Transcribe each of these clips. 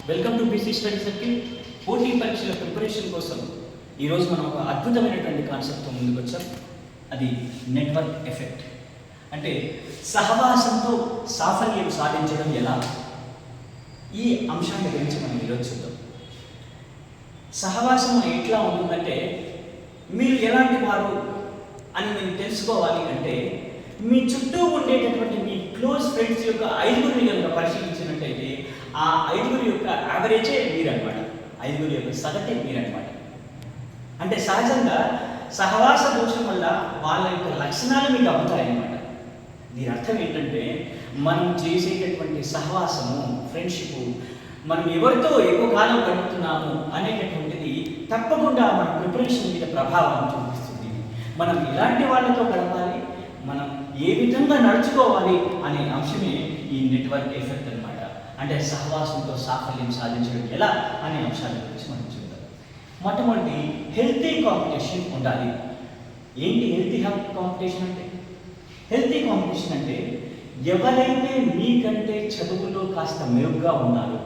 Welcome to BC study circle. పోటీ పరీక్షల preparation కోసం ఈరోజు మనం ఒక అద్భుతమైనటువంటి కాన్సెప్ట్తో ముందుకు వచ్చాం. అది నెట్వర్క్ ఎఫెక్ట్. అంటే సహవాసంతో సాఫల్యం సాధించడం ఎలా, ఈ అంశాన్ని గురించి మనం ఈరోజు చూద్దాం. సహవాసం ఎట్లా ఉంటుందంటే, మీరు ఎలాంటి వారు అని మీరు తెలుసుకోవాలి అంటే, మీ చుట్టూ ఉండేటటువంటి మీ క్లోజ్ ఫ్రెండ్స్ యొక్క ఐదుగురిని కనుక పరిశీలించినట్టయితే ఆ ఐదుగురి యొక్క యావరేజే మీరనమాట, ఐదుగురి యొక్క సగటే మీరనమాట. అంటే సహజంగా సహవాస దోషం వల్ల వాళ్ళ యొక్క లక్షణాలు మీకు అబ్బుతాయన్నమాట. దీని అర్థం ఏంటంటే, మనం చేసేటటువంటి సహవాసము, ఫ్రెండ్షిప్, మనం ఎవరితో ఎక్కువ కాలం గడుపుతున్నాము అనేటటువంటిది తప్పకుండా మన ప్రిపరేషన్ మీద ప్రభావం చూపిస్తుంది. మనం ఎలాంటి వాళ్ళతో గడపాలి, మనం ఏ విధంగా నడుచుకోవాలి అనే అంశమే ఈ నెట్వర్క్ ఎఫెక్ట్ అనమాట. అంటే సహవాసంతో సాఫల్యం సాధించడం ఎలా అనే అంశాల గురించి మనం చూద్దాం. మొట్టమొదటి, హెల్తీ కాంపిటీషన్ ఉండాలి. ఏంటి హెల్తీ కాంపిటీషన్ అంటే? హెల్తీ కాంపిటీషన్ అంటే ఎవరైతే మీకంటే చదువులో కాస్త మెరుగ్గా ఉన్నారో,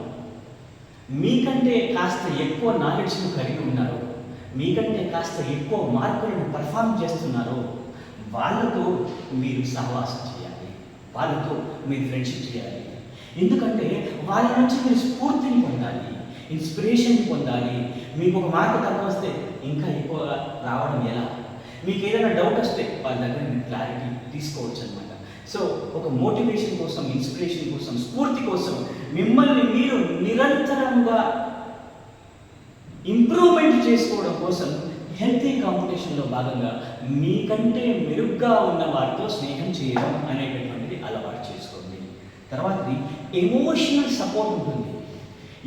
మీకంటే కాస్త ఎక్కువ నాలెడ్జ్ను కలిగి ఉన్నారో, మీకంటే కాస్త ఎక్కువ మార్కులను పర్ఫామ్ చేస్తున్నారో వాళ్ళతో మీరు సహవాసం చేయాలి, వాళ్ళతో మీరు ఫ్రెండ్షిప్ చేయాలి. ఎందుకంటే వాళ్ళ నుంచి మీరు స్ఫూర్తిని పొందాలి, ఇన్స్పిరేషన్ పొందాలి. మీకు ఒక మార్కు తక్కువ వస్తే ఇంకా ఎక్కువ రావడం ఎలా, మీకు ఏదైనా డౌట్ వస్తే వాళ్ళ దగ్గర మీరు క్లారిటీ తీసుకోవచ్చు అనమాట. సో ఒక మోటివేషన్ కోసం, ఇన్స్పిరేషన్ కోసం, స్ఫూర్తి కోసం మిమ్మల్ని మీరు నిరంతరంగా ఇంప్రూవ్మెంట్ చేసుకోవడం కోసం హెల్తీ కాంపిటీషన్లో భాగంగా మీకంటే మెరుగ్గా ఉన్న వారితో స్నేహం చేయడం అనేటటువంటిది అలవాటు చేసుకోండి. తర్వాతది ఎమోషనల్ సపోర్ట్ ఉంటుంది.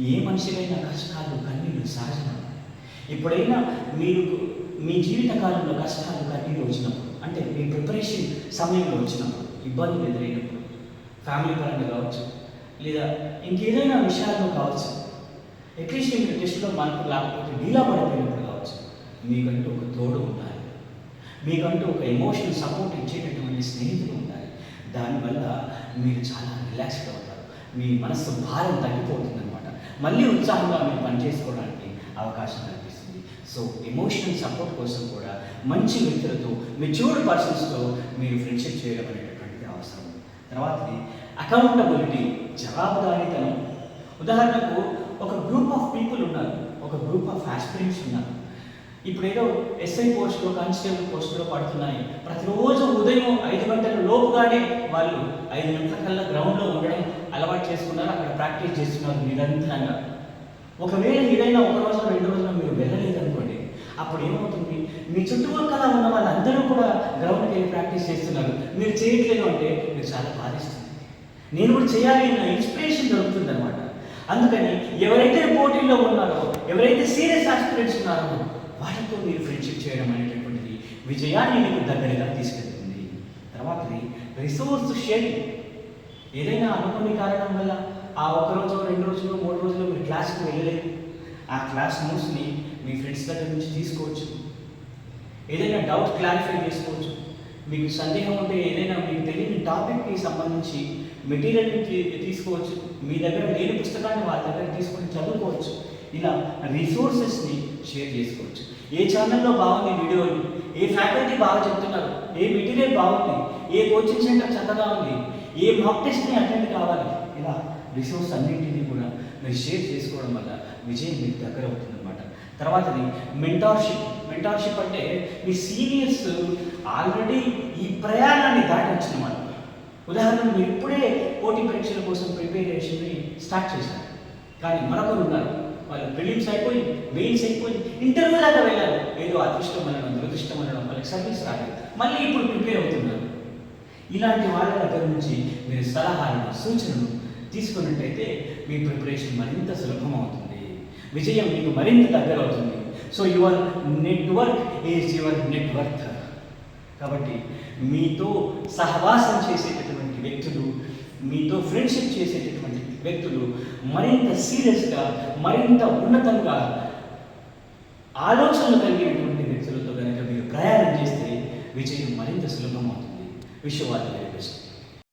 ఏ మనిషికైనా కష్టాలు, కన్నీళ్ళు సహజం. ఎప్పుడైనా మీరు మీ జీవిత కాలంలో కష్టాలు, కన్నీళ్ళు వచ్చినప్పుడు, అంటే మీ ప్రిపరేషన్ సమయంలో వచ్చినప్పుడు, ఇబ్బందులు ఎదురైనప్పుడు, ఫ్యామిలీ పరంగా కావచ్చు, లేదా ఇంకేదైనా విషయాల్లో కావచ్చు, అట్లీస్ట్ మీరు టెస్ట్లో మార్కులు లేకపోతే డీలా పడిపోయినప్పుడు కావచ్చు, మీకంటూ ఒక తోడు ఉండాలి, మీకంటూ ఒక ఎమోషనల్ సపోర్ట్ ఇచ్చేటటువంటి స్నేహితులు ఉండాలి. దానివల్ల మీరు చాలా రిలాక్స్గా అవుతారు, మీ మనసు భారం తగ్గిపోతుంది అనమాట. మళ్ళీ ఉత్సాహంగా మీరు పనిచేసుకోవడానికి అవకాశం కనిపిస్తుంది. సో ఎమోషనల్ సపోర్ట్ కోసం కూడా మంచి వ్యక్తులతో, మెచ్యూర్డ్ పర్సన్స్తో మీరు ఫ్రెండ్షిప్ చేయడం అనేటటువంటిది అవసరం. తర్వాతది అకౌంటబిలిటీ, జవాబుదారీతనం. ఉదాహరణకు ఒక గ్రూప్ ఆఫ్ పీపుల్ ఉన్నారు, ఒక గ్రూప్ ఆఫ్ ఆస్పిరెంట్స్ ఉన్నారు. ఇప్పుడు ఏదో ఎస్ఐ పోస్టులో, కానిస్టేబుల్ పోస్టులో పడుతున్నాయి. ప్రతిరోజు ఉదయం 5 గంటల లోపుగానే వాళ్ళు 5 గంటల కల్లా గ్రౌండ్లో ఉండడం అలవాటు చేసుకున్నారు, అక్కడ ప్రాక్టీస్ చేస్తున్నారు నిరంతరంగా. ఒకవేళ ఏదైనా ఒక రోజు 2 రోజులు మీరు వెళ్ళలేదనుకోండి, అప్పుడు ఏమవుతుంది, మీ చుట్టుపక్కల ఉన్న వాళ్ళందరూ కూడా గ్రౌండ్కి వెళ్ళి ప్రాక్టీస్ చేస్తున్నారు, మీరు చేయట్లేదు అంటే మీరు చాలా బాధిస్తుంది. నేను కూడా చేయాలి అన్న ఇన్స్పిరేషన్ దొరుకుతుంది అనమాట. అందుకని ఎవరైతే పోటీల్లో ఉన్నారో, ఎవరైతే సీరియస్ ఆస్పిరెంట్స్ ఉన్నారో వాళ్ళతో మీరు ఫ్రెండ్షిప్ చేయడం అనేటటువంటిది విజయాన్ని మీకు దగ్గరగా తీసుకెళ్తుంది. తర్వాతది రిసోర్స్ షేరింగ్. ఏదైనా అనుకోని కారణం వల్ల ఆ 1 రోజు, 2 రోజులు, 3 రోజులు మీరు క్లాస్కి వెళ్ళలేదు, ఆ క్లాస్ నోట్స్ని మీ ఫ్రెండ్స్ దగ్గర నుంచి తీసుకోవచ్చు. ఏదైనా డౌట్ క్లారిఫై చేసుకోవచ్చు. మీకు సందేహం ఉంటే ఏదైనా మీకు తెలియని టాపిక్కి సంబంధించి మెటీరియల్ని తీసుకోవచ్చు. మీ దగ్గర లేని పుస్తకాన్ని వాళ్ళ దగ్గర తీసుకొని చదువుకోవచ్చు. ఇలా రిసోర్సెస్ని షేర్ చేసుకోవచ్చు. ఏ ఛానల్లో బాగుంది వీడియోలు, ఏ ఫ్యాకల్టీ బాగా చెప్తున్నారు, ఏ మెటీరియల్ బాగుంది, ఏ కోచింగ్ సెంటర్ చక్కగా ఉంది, ఏ మాక్ టెస్ట్ని అటెండ్ కావాలి, ఇలా రిసోర్స్ అన్నింటినీ కూడా మీరు షేర్ చేసుకోవడం వల్ల విజయం మీకు దగ్గర అవుతుందన్నమాట. తర్వాతది మెంటార్షిప్. మెంటార్షిప్ అంటే మీ సీనియర్స్ ఆల్రెడీ ఈ ప్రయాణాన్ని దాటి వచ్చిన వాళ్ళు. ఉదాహరణకు మీరు ఇప్పుడే పోటీ పరీక్షల కోసం ప్రిపరేషన్ని స్టార్ట్ చేశారు, కానీ మరొకరు ఉన్నారు, వాళ్ళు ప్రిలిమ్స్ అయిపోయి, మెయిన్స్ అయిపోయి, ఇంటర్వ్యూ దాకా వెళ్ళారు. ఏదో అదృష్టం అనడం, దురదృష్టం అనడం, వాళ్ళకి సర్వీస్ రాలేదు, మళ్ళీ ఇప్పుడు ప్రిపేర్ అవుతున్నారు. ఇలాంటి వాళ్ళ దగ్గర నుంచి మీరు సలహాలను, సూచనలు తీసుకున్నట్టయితే మీ ప్రిపరేషన్ మరింత సులభం అవుతుంది, విజయం మీకు మరింత దగ్గర అవుతుంది. So your network is your network. కాబట్టి మీతో సహవాసం చేసేటటువంటి వ్యక్తులు, మీతో ఫ్రెండ్షిప్ చేసేటటువంటి వ్యక్తులు మరింత సీరియస్గా, మరింత ఉన్నతంగా ఆలోచనలు కలిగినటువంటి వ్యక్తులతో కనుక మీరు ప్రయాణం చేస్తే విజయం మరింత సులభమవుతుంది. Wish you all the very best.